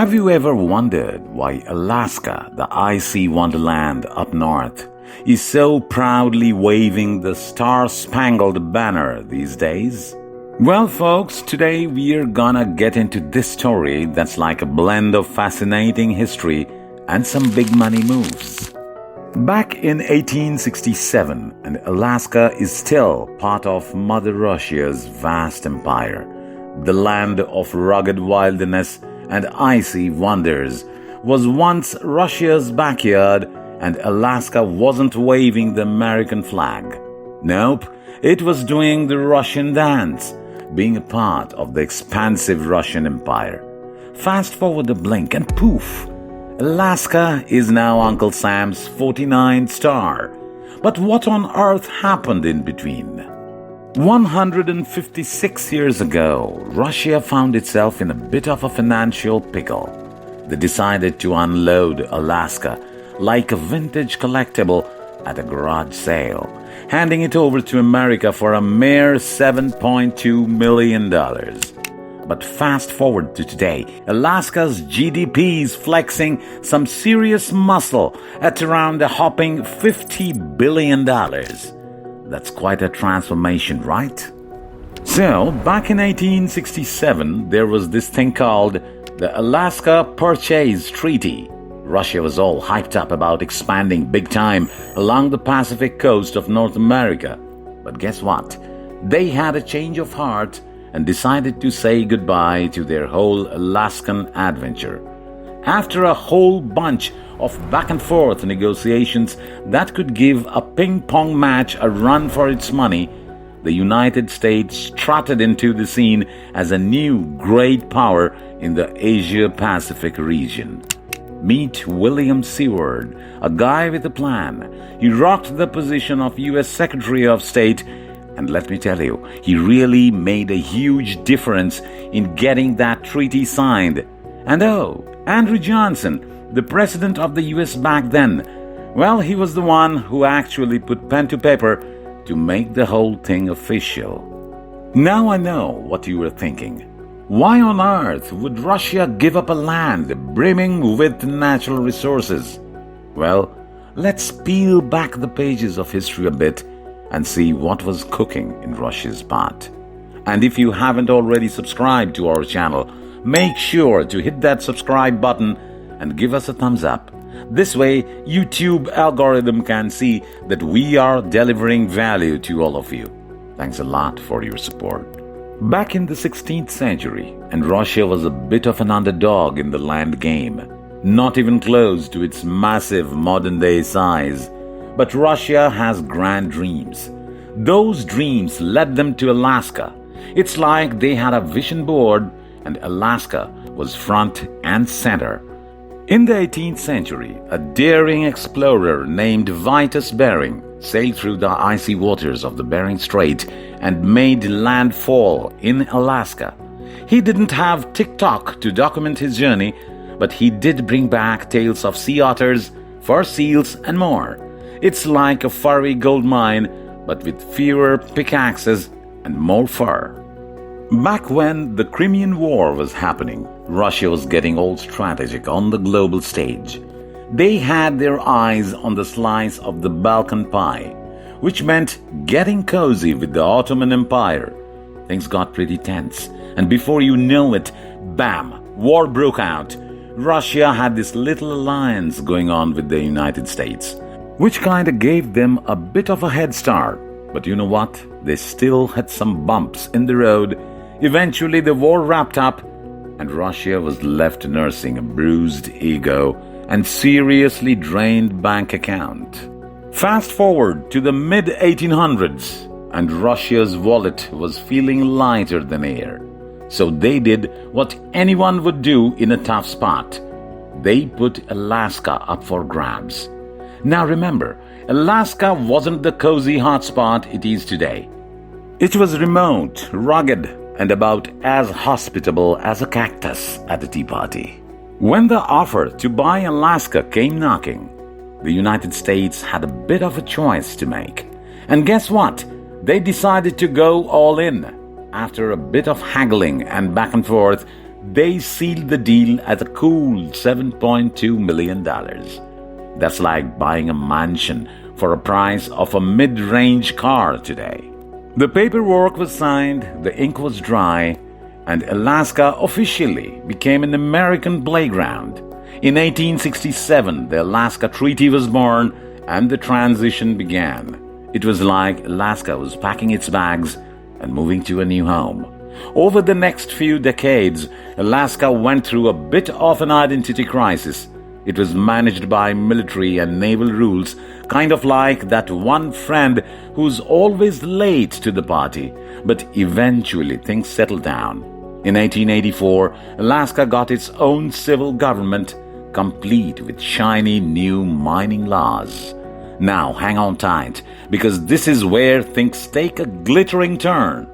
Have you ever wondered why Alaska, the icy wonderland up north, is so proudly waving the star-spangled banner these days? Well, folks, today we're gonna get into this story that's like a blend of fascinating history and some big money moves. Back in 1867, and Alaska is still part of Mother Russia's vast empire. The land of rugged wilderness and icy wonders was once Russia's backyard, and Alaska wasn't waving the American flag. Nope, it was doing the Russian dance, being a part of the expansive Russian Empire. Fast forward a blink and poof, Alaska is now Uncle Sam's 49th star. But what on earth happened in between? 156 years ago, Russia found itself in a bit of a financial pickle. They decided to unload Alaska like a vintage collectible at a garage sale, handing it over to America for a mere $7.2 million. But fast forward to today, Alaska's GDP is flexing some serious muscle at around a hopping $50 billion. That's quite a transformation, right? So, back in 1867, there was this thing called the Alaska Purchase Treaty. Russia was all hyped up about expanding big time along the Pacific coast of North America. But guess what? They had a change of heart and decided to say goodbye to their whole Alaskan adventure. After a whole bunch of back and forth negotiations that could give a ping-pong match a run for its money, the United States strutted into the scene as a new great power in the Asia-Pacific region. Meet William Seward, a guy with a plan. He rocked the position of U.S. Secretary of State, and let me tell you, he really made a huge difference in getting that treaty signed. And Andrew Johnson, the president of the U.S. back then, well, he was the one who actually put pen to paper to make the whole thing official. Now I know what you were thinking. Why on earth would Russia give up a land brimming with natural resources? Well, let's peel back the pages of history a bit and see what was cooking in Russia's pot. And if you haven't already subscribed to our channel, make sure to hit that subscribe button and give us a thumbs up. This way, YouTube algorithm can see that we are delivering value to all of you. Thanks a lot for your support. Back in the 16th century, and Russia was a bit of an underdog in the land game, not even close to its massive modern-day size. But Russia has grand dreams. Those dreams led them to Alaska. It's like they had a vision board, and Alaska was front and center. In the 18th century, a daring explorer named Vitus Bering sailed through the icy waters of the Bering Strait and made landfall in Alaska. He didn't have TikTok to document his journey, but he did bring back tales of sea otters, fur seals, and more. It's like a furry gold mine, but with fewer pickaxes and more fur. Back when the Crimean War was happening, Russia was getting all strategic on the global stage. They had their eyes on the slice of the Balkan pie, which meant getting cozy with the Ottoman Empire. Things got pretty tense, and before you know it, bam, war broke out. Russia had this little alliance going on with the United States, which kinda gave them a bit of a head start. But you know what? They still had some bumps in the road. Eventually the war wrapped up, and Russia was left nursing a bruised ego and seriously drained bank account. Fast forward to the mid-1800s, and Russia's wallet was feeling lighter than air. So they did what anyone would do in a tough spot. They put Alaska up for grabs. Now remember, Alaska wasn't the cozy hotspot it is today. It was remote, rugged, and about as hospitable as a cactus at a tea party. When the offer to buy Alaska came knocking, the United States had a bit of a choice to make. And guess what? They decided to go all in. After a bit of haggling and back and forth, They sealed the deal at a cool $7.2 million. That's like buying a mansion for a price of a mid-range car today. The paperwork was signed, the ink was dry, and Alaska officially became an American playground. In 1867, the Alaska Treaty was born and the transition began. It was like Alaska was packing its bags and moving to a new home. Over the next few decades, Alaska went through a bit of an identity crisis. It was managed by military and naval rules, kind of like that one friend who's always late to the party, but eventually things settled down. In 1884, Alaska got its own civil government, complete with shiny new mining laws. Now hang on tight, because this is where things take a glittering turn.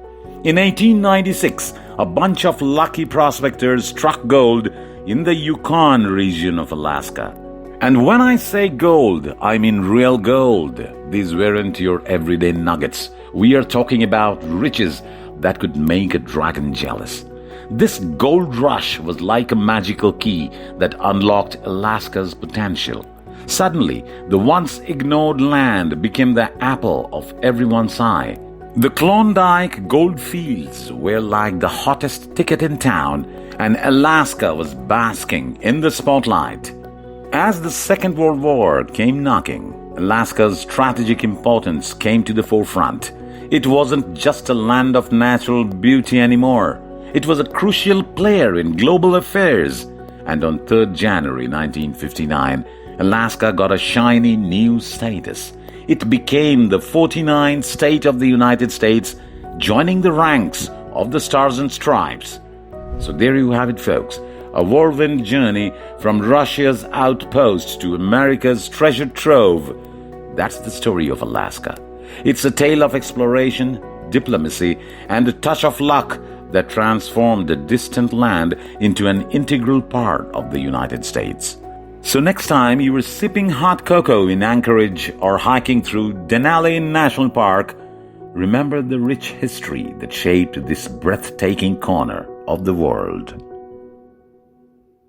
In 1896, a bunch of lucky prospectors struck gold in the Yukon region of Alaska. And when I say gold, I mean real gold. These weren't your everyday nuggets. We are talking about riches that could make a dragon jealous. This gold rush was like a magical key that unlocked Alaska's potential. Suddenly, the once ignored land became the apple of everyone's eye. The Klondike gold fields were like the hottest ticket in town, and Alaska was basking in the spotlight. As the Second World War came knocking, Alaska's strategic importance came to the forefront. It wasn't just a land of natural beauty anymore. It was a crucial player in global affairs. And on 3rd January 1959, Alaska got a shiny new status. It became the 49th state of the United States, joining the ranks of the Stars and Stripes. So there you have it, folks. A whirlwind journey from Russia's outpost to America's treasure trove. That's the story of Alaska. It's a tale of exploration, diplomacy, and a touch of luck that transformed a distant land into an integral part of the United States. So next time you are sipping hot cocoa in Anchorage or hiking through Denali National Park, remember the rich history that shaped this breathtaking corner of the world.